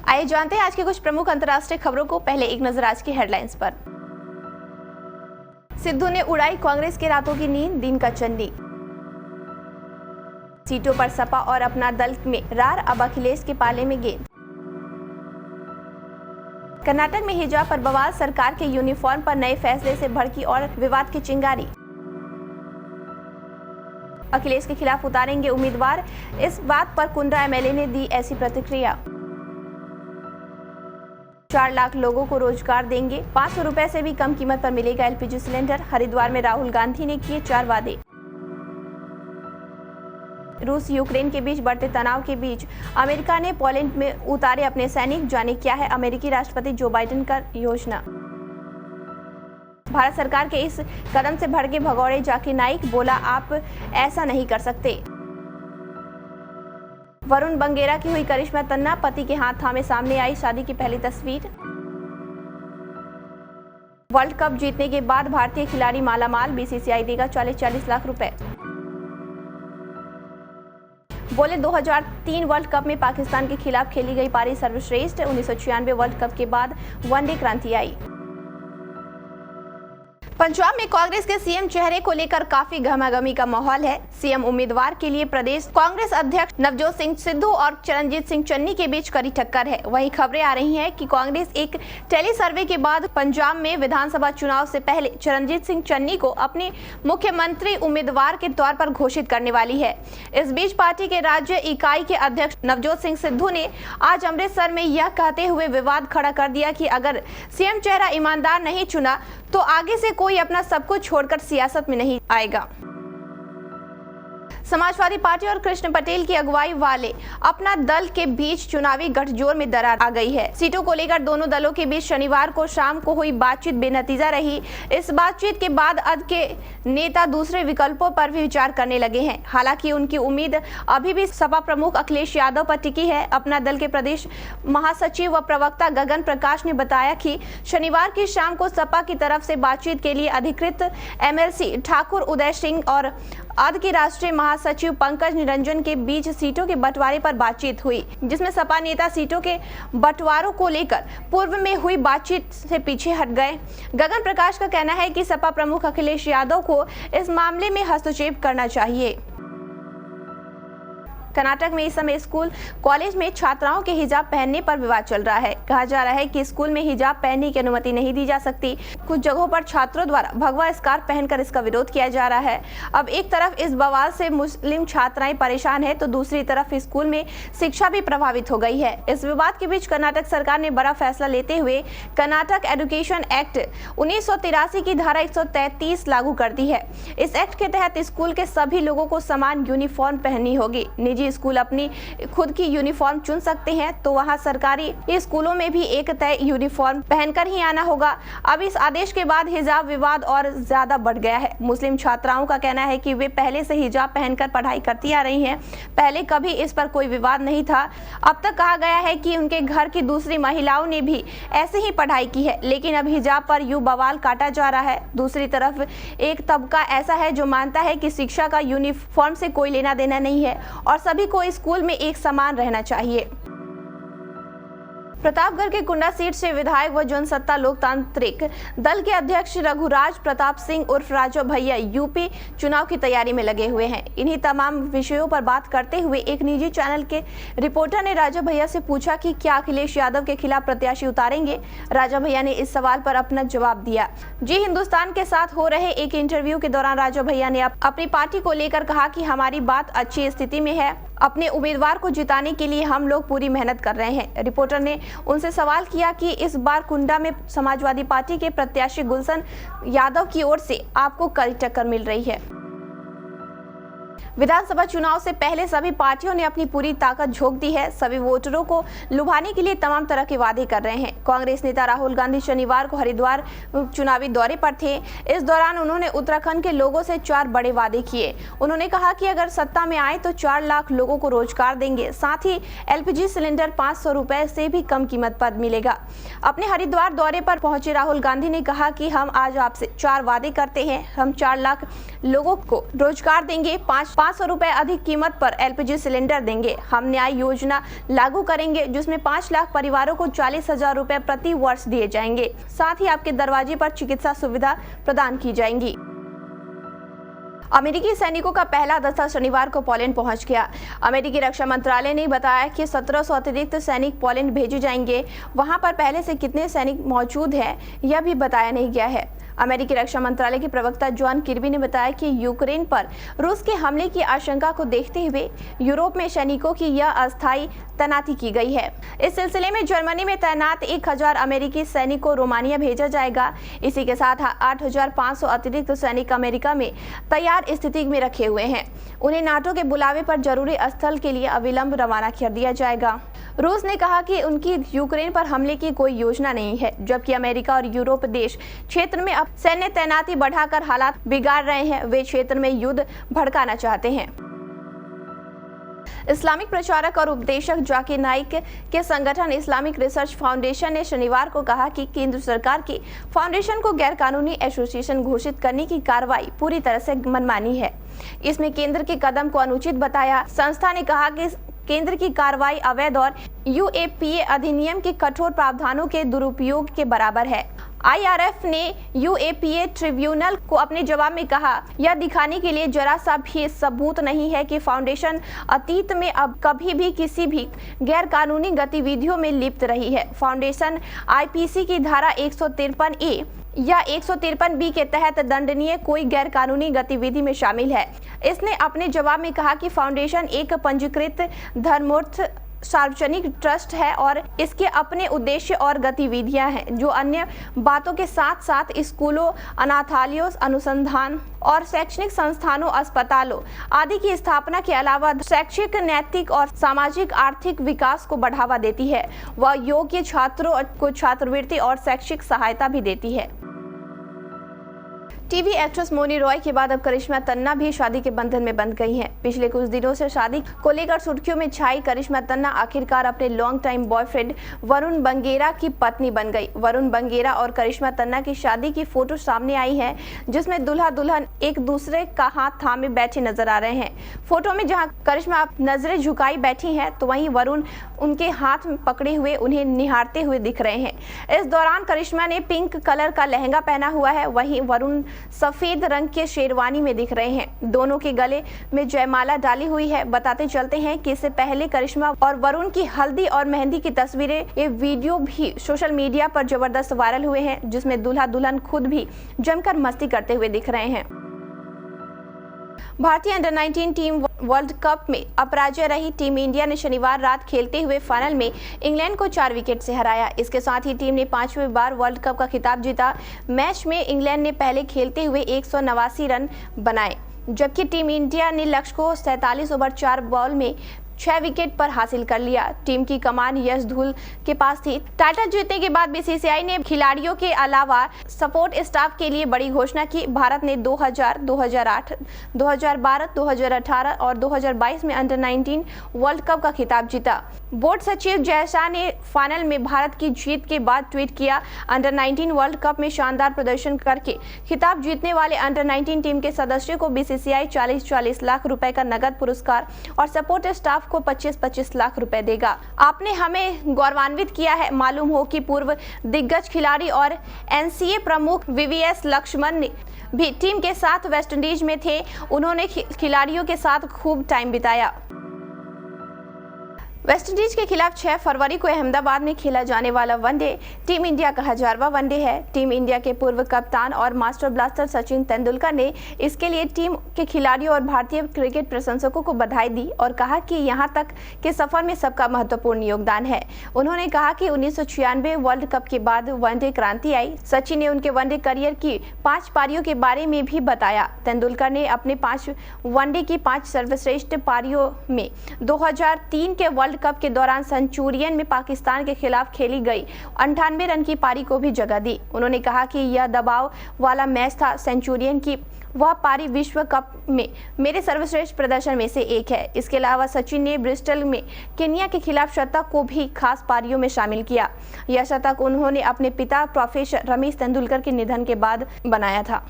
आइए जानते हैं आज के कुछ प्रमुख अंतर्राष्ट्रीय खबरों को। पहले एक नजर आज की हेडलाइंस पर। सिद्धू ने उड़ाई कांग्रेस के रातों की नींद, दिन का चंडी। सीटों पर सपा और अपना दल में रार, अब अखिलेश के पाले में गेंद। कर्नाटक में हिजाब पर बवाल, सरकार के यूनिफॉर्म पर नए फैसले से भड़की और विवाद की चिंगारी। अखिलेश के खिलाफ उतारेंगे उम्मीदवार, इस बात पर कुंडा एमएलए ने दी ऐसी प्रतिक्रिया। 4 लाख लोगों को रोजगार देंगे, 500 रुपए से भी कम कीमत पर मिलेगा एलपीजी सिलेंडर। हरिद्वार में राहुल गांधी ने किए 4 वादे। रूस यूक्रेन के बीच बढ़ते तनाव के बीच अमेरिका ने पोलैंड में उतारे अपने सैनिक, जाने क्या है अमेरिकी राष्ट्रपति जो बाइडेन का योजना। भारत सरकार के इस कदम से भड़के भगौड़े जाकिर नाइक, बोला आप ऐसा नहीं कर सकते। वरुण बंगेरा की हुई करिश्मा तन्ना, पति के हाथ थामे सामने आई शादी की पहली तस्वीर। वर्ल्ड कप जीतने के बाद भारतीय खिलाड़ी मालामाल, बीसीसीआई देगा 40-40 लाख रुपए। बोले 2003 वर्ल्ड कप में पाकिस्तान के खिलाफ खेली गई पारी सर्वश्रेष्ठ, 1996 वर्ल्ड कप के बाद वनडे क्रांति आई। पंजाब में कांग्रेस के सीएम चेहरे को लेकर काफी गहमागहमी का माहौल है। सीएम उम्मीदवार के लिए प्रदेश कांग्रेस अध्यक्ष नवजोत सिंह सिद्धू और चरणजीत सिंह चन्नी के बीच कड़ी टक्कर है। वहीं खबरें आ रही हैं कि कांग्रेस एक टेली सर्वे के बाद पंजाब में विधानसभा चुनाव से पहले चरणजीत सिंह चन्नी को अपने मुख्यमंत्री उम्मीदवार के तौर पर घोषित करने वाली है। इस बीच पार्टी के राज्य इकाई के अध्यक्ष नवजोत सिंह सिद्धू ने आज अमृतसर में यह कहते हुए विवाद खड़ा कर दिया कि अगर सीएम चेहरा ईमानदार नहीं चुना तो आगे से कोई अपना सब कुछ छोड़कर सियासत में नहीं आएगा। समाजवादी पार्टी और कृष्ण पटेल की अगुवाई वाले अपना दल के बीच चुनावी गठजोड़ में दरार आ गई है। सीटों को लेकर दोनों दलों के बीच शनिवार को शाम को हुई बातचीत बेनतीजा रही। इस बातचीत के बाद अद के नेता दूसरे विकल्पों पर भी विचार करने लगे हैं। हालांकि उनकी उम्मीद अभी भी सपा प्रमुख अखिलेश यादव पर टिकी है। अपना दल के प्रदेश महासचिव व प्रवक्ता गगन प्रकाश ने बताया कि शनिवार की शाम को सपा की तरफ से बातचीत के लिए अधिकृत एमएलसी ठाकुर उदय सिंह और अद के राष्ट्रीय महासचिव पंकज निरंजन के बीच सीटों के बंटवारे पर बातचीत हुई, जिसमें सपा नेता सीटों के बंटवारों को लेकर पूर्व में हुई बातचीत से पीछे हट गए। गगन प्रकाश का कहना है कि सपा प्रमुख अखिलेश यादव को इस मामले में हस्तक्षेप करना चाहिए। कर्नाटक में इस समय स्कूल कॉलेज में छात्राओं के हिजाब पहनने पर विवाद चल रहा है। कहा जा रहा है कि स्कूल में हिजाब पहनने की अनुमति नहीं दी जा सकती। कुछ जगहों पर छात्रों द्वारा भगवा स्कार्फ पहनकर इसका विरोध किया जा रहा है। अब एक तरफ इस बवाल से मुस्लिम छात्राएं परेशान है तो दूसरी तरफ स्कूल में शिक्षा भी प्रभावित हो गई है। इस विवाद के बीच कर्नाटक सरकार ने बड़ा फैसला लेते हुए कर्नाटक एजुकेशन एक्ट 1983 की धारा 133 लागू कर दी है। इस एक्ट के तहत स्कूल के सभी लोगों को समान यूनिफॉर्म पहननी होगी। निजी स्कूल अपनी खुद की यूनिफॉर्म चुन सकते हैं तो वहां सरकारी स्कूलों में भी एक तय यूनिफॉर्म पहनकर ही आना होगा। अब इस आदेश के बाद हिजाब विवाद और ज्यादा बढ़ गया है। मुस्लिम छात्राओं का कहना है कि वे पहले से हिजाब पहनकर पढ़ाई करती आ रही हैं। पहले कभी इस पर कोई विवाद नहीं था। अब तक कहा गया है कि उनके घर की दूसरी महिलाओं ने भी ऐसे ही पढ़ाई की है, लेकिन अब हिजाब पर यूं बवाल काटा जा रहा है। दूसरी तरफ एक तबका ऐसा है जो मानता है कि शिक्षा का यूनिफॉर्म से कोई लेना देना नहीं है और सभी को स्कूल में एक समान रहना चाहिए। प्रतापगढ़ के कुंडा सीट से विधायक व जनसत्ता लोकतांत्रिक दल के अध्यक्ष रघुराज प्रताप सिंह उर्फ राजो भैया यूपी चुनाव की तैयारी में लगे हुए हैं। इन्हीं तमाम विषयों पर बात करते हुए एक निजी चैनल के रिपोर्टर ने राजो भैया से पूछा कि क्या अखिलेश यादव के खिलाफ प्रत्याशी उतारेंगे। राजो भैया ने इस सवाल पर अपना जवाब दिया। जी हिंदुस्तान के साथ हो रहे एक इंटरव्यू के दौरान राजो भैया ने अपनी पार्टी को लेकर कहा कि हमारी बात अच्छी स्थिति में है। अपने उम्मीदवार को जिताने के लिए हम लोग पूरी मेहनत कर रहे हैं। रिपोर्टर ने उनसे सवाल किया कि इस बार कुंडा में समाजवादी पार्टी के प्रत्याशी गुलशन यादव की ओर से आपको कड़ी टक्कर मिल रही है। विधानसभा चुनाव से पहले सभी पार्टियों ने अपनी पूरी ताकत झोंक दी है। सभी वोटरों को लुभाने के लिए तमाम तरह के वादे कर रहे हैं। कांग्रेस नेता राहुल गांधी शनिवार को हरिद्वार चुनावी दौरे पर थे। इस दौरान उन्होंने उत्तराखंड के लोगों से 4 बड़े वादे किए। उन्होंने कहा कि अगर सत्ता में आए तो 4 लाख लोगों को रोजगार देंगे, साथ ही एलपीजी सिलेंडर 500 रुपए से भी कम कीमत पर मिलेगा। अपने हरिद्वार दौरे पर पहुंचे राहुल गांधी ने कहा कि हम आज आपसे 4 वादे करते हैं। हम 4 लाख लोगों को रोजगार देंगे, 5 500 रुपए अधिक कीमत पर LPG सिलेंडर देंगे। हम न्याय योजना लागू करेंगे जिसमें 5 लाख परिवारों को 40,000 रुपए प्रति वर्ष दिए जाएंगे। साथ ही आपके दरवाजे पर चिकित्सा सुविधा प्रदान की जाएंगी। अमेरिकी सैनिकों का पहला दस्ता शनिवार को पोलैंड पहुंच गया। अमेरिकी रक्षा मंत्रालय ने बताया कि 1700 अतिरिक्त सैनिक पोलैंड भेजे जाएंगे। वहां पर पहले से कितने सैनिक मौजूद हैं यह भी बताया नहीं गया है। अमेरिकी रक्षा मंत्रालय के प्रवक्ता जॉन किर्बी ने बताया कि यूक्रेन पर रूस के हमले की आशंका को देखते हुए यूरोप में सैनिकों की यह अस्थायी तैनाती की गई है। इस सिलसिले में जर्मनी में तैनात 1000 अमेरिकी सैनिक को रोमानिया भेजा जाएगा। इसी के साथ 8500 अतिरिक्त सैनिक अमेरिका में तैयार स्थिति में रखे हुए हैं। उन्हें नाटो के बुलावे पर जरूरी स्थल के लिए अविलंब रवाना कर दिया जाएगा। रूस ने कहा कि उनकी यूक्रेन पर हमले की कोई योजना नहीं है, जबकि अमेरिका और यूरोप देश क्षेत्र में अब सैन्य तैनाती बढ़ाकर हालात बिगाड़ रहे हैं। वे क्षेत्र में युद्ध भड़काना चाहते हैं। इस्लामिक प्रचारक और उपदेशक जाकिर नाइक के संगठन इस्लामिक रिसर्च फाउंडेशन ने शनिवार को कहा कि केंद्र सरकार की फाउंडेशन को गैरकानूनी एसोसिएशन घोषित करने की कार्रवाई पूरी तरह से मनमानी है। इसमें केंद्र के कदम को अनुचित बताया। संस्था ने कहा कि केंद्र की कार्रवाई अवैध और UAPA अधिनियम के कठोर प्रावधानों के दुरुपयोग के बराबर है। IRF ने UAPA ट्रिब्यूनल को अपने जवाब में कहा, यह दिखाने के लिए जरा सा भी सबूत नहीं है कि फाउंडेशन अतीत में अब कभी भी किसी भी गैर कानूनी गतिविधियों में लिप्त रही है। फाउंडेशन IPC की धारा 153A या 153B के तहत दंडनीय कोई गैर कानूनी गतिविधि में शामिल है। इसने अपने जवाब में कहा कि फाउंडेशन एक पंजीकृत धर्मार्थ सार्वजनिक ट्रस्ट है और इसके अपने उद्देश्य और गतिविधियां हैं जो अन्य बातों के साथ साथ स्कूलों, अनाथालयों, अनुसंधान और शैक्षणिक संस्थानों, अस्पतालों आदि की स्थापना के अलावा शैक्षिक, नैतिक और सामाजिक आर्थिक विकास को बढ़ावा देती है। वह योग्य छात्रों को छात्रवृत्ति और शैक्षिक सहायता भी देती है। टीवी एक्ट्रेस मौनी रॉय के बाद अब करिश्मा तन्ना भी शादी के बंधन में बंध गई हैं। पिछले कुछ दिनों से शादी को लेकर सुर्खियों में छाई करिश्मा तन्ना आखिरकार अपने long time boyfriend Varun Bangera की पत्नी बन गई। वरुण बंगेरा और करिश्मा तन्ना की शादी की फोटो सामने आई है, जिसमें दूल्हा दुल्हन एक दूसरे का हाथ थामे बैठे नजर आ रहे हैं। फोटो में जहाँ करिश्मा नजरें झुकाई बैठी है तो वहीं वरुण उनके हाथ में पकड़े हुए उन्हें निहारते हुए दिख रहे हैं। इस दौरान करिश्मा ने पिंक कलर का लहंगा पहना हुआ है, वहीं वरुण सफेद रंग के शेरवानी में दिख रहे हैं। दोनों के गले में जयमाला डाली हुई है। बताते चलते हैं कि इससे पहले करिश्मा और वरुण की हल्दी और मेहंदी की तस्वीरें, ये वीडियो भी सोशल मीडिया पर जबरदस्त वायरल हुए हैं, जिसमें दूल्हा दुल्हन खुद भी जमकर मस्ती करते हुए दिख रहे हैं। भारतीय अंडर-19 टीम वर्ल्ड कप में अपराजय रही टीम इंडिया ने शनिवार रात खेलते हुए फाइनल में इंग्लैंड को 4 विकेट से हराया। इसके साथ ही टीम ने 5वीं बार वर्ल्ड कप का खिताब जीता। मैच में इंग्लैंड ने पहले खेलते हुए 189 रन बनाए, जबकि टीम इंडिया ने लक्ष्य को 47 ओवर 4 बॉल में 6 विकेट पर हासिल कर लिया। टीम की कमान यश धूल के पास थी। टाइटल जीतने के बाद BCCI ने खिलाड़ियों के अलावा सपोर्ट स्टाफ के लिए बड़ी घोषणा की। भारत ने 2000, 2008, 2012, 2018 और 2022 में अंडर-19 वर्ल्ड कप का खिताब जीता। बोर्ड सचिव जय शाह ने फाइनल में भारत की जीत के बाद ट्वीट किया, अंडर-19 वर्ल्ड कप में शानदार प्रदर्शन करके खिताब जीतने वाले अंडर-19 टीम के सदस्यों को BCCI 40-40 लाख रुपए का नगद पुरस्कार और सपोर्ट स्टाफ को 25-25 लाख रुपए देगा। आपने हमें गौरवान्वित किया है। मालूम हो कि पूर्व दिग्गज खिलाड़ी और NCA प्रमुख VVS लक्ष्मण भी टीम के साथ वेस्टइंडीज में थे। उन्होंने खिलाड़ियों के साथ खूब टाइम बिताया। वेस्टइंडीज के खिलाफ 6 फरवरी को अहमदाबाद में खेला जाने वाला वनडे टीम इंडिया का 1000वां वनडे है। टीम इंडिया के पूर्व कप्तान और मास्टर ब्लास्टर सचिन तेंदुलकर ने इसके लिए टीम के खिलाड़ियों और भारतीय क्रिकेट प्रशंसकों को बधाई दी और कहा कि यहां तक के सफर में सबका महत्वपूर्ण योगदान है। उन्होंने कहा कि 1996 वर्ल्ड कप के बाद वनडे क्रांति आई। सचिन ने उनके वनडे करियर की 5 पारियों के बारे में भी बताया। तेंदुलकर ने अपने 5 वनडे की 5 सर्वश्रेष्ठ पारियों में 2003 के वर्ल्ड कप के दौरान सेंचुरियन में पाकिस्तान के खिलाफ खेली गई 98 रन की पारी को भी जगह दी। उन्होंने कहा कि यह दबाव वाला मैच था। सेंचुरियन की वह पारी विश्व कप में मेरे सर्वश्रेष्ठ प्रदर्शन में से एक है। इसके अलावा सचिन ने ब्रिस्टल में केन्या के खिलाफ शतक को भी खास पारियों में शामिल किया। यह शतक उन्होंने अपने पिता प्रोफेसर रमेश तेंदुलकर के निधन के बाद बनाया था।